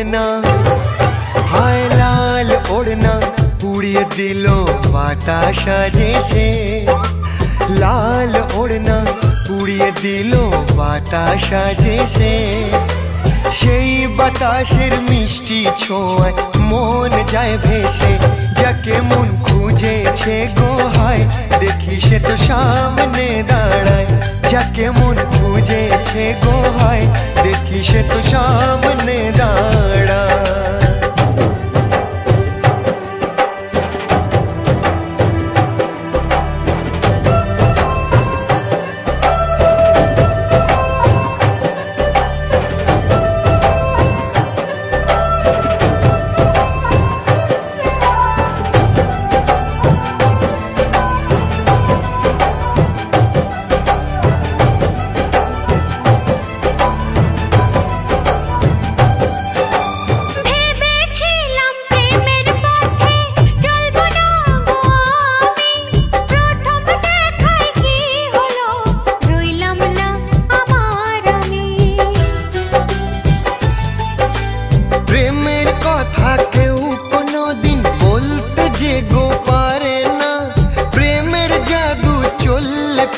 ओढ़ना, हाय लाल ओढ़ना उड़िए दिलो बाताशा जैसे। लाल ओढ़ना उड़िए दिलो बाताशा जैसे। সেই বাতাসের মিষ্টি ছোঁয়ায় মন যায় ভেসে। যাকে মন খুঁজেছে গো হায় দেখি সে তো সামনে দাঁড়ায়। যাকে মন খুঁজেছে গো হায় দেখি সে তো সামনে দাঁড়ায়।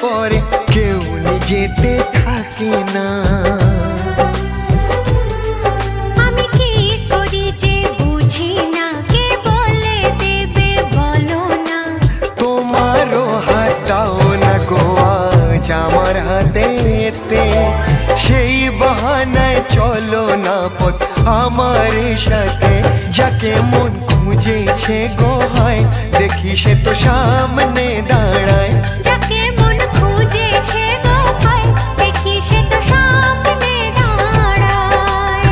পরে কেউ নিজেতে থাকে না। আমি কি করি যে বুঝি না, কে বলে দেবে বলো না। তোমারও হাত দাও না গো আজ আমার হাতেতে। সেই বাহানায় চলো না পথ আমার সাথে। যাকে মন খুঁজেছে গো হায় দেখি সে তো সামনে দাঁড়ায়। যাকে মন খুঁজেছে গো হায় দেখি সে তো সামনে দাঁড়ায়।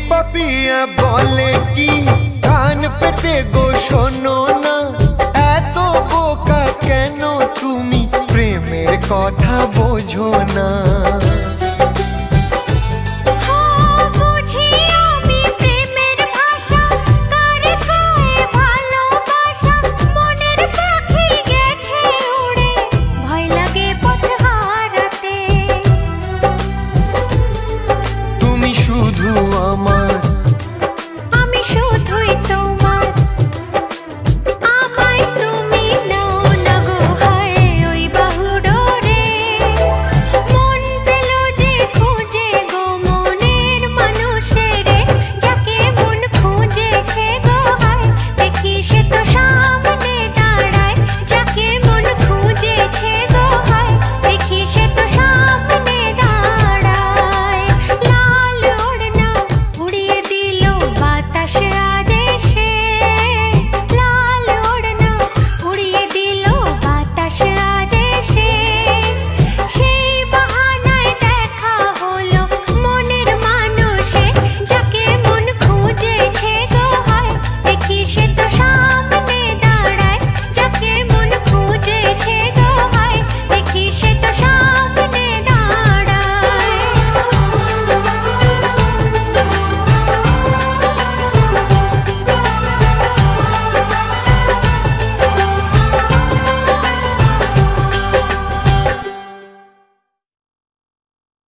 পাপিয়া বলে কি কান পেতে গো শোনো না। এত বোকা কেন তুমি প্রেমের কথা বোঝো না।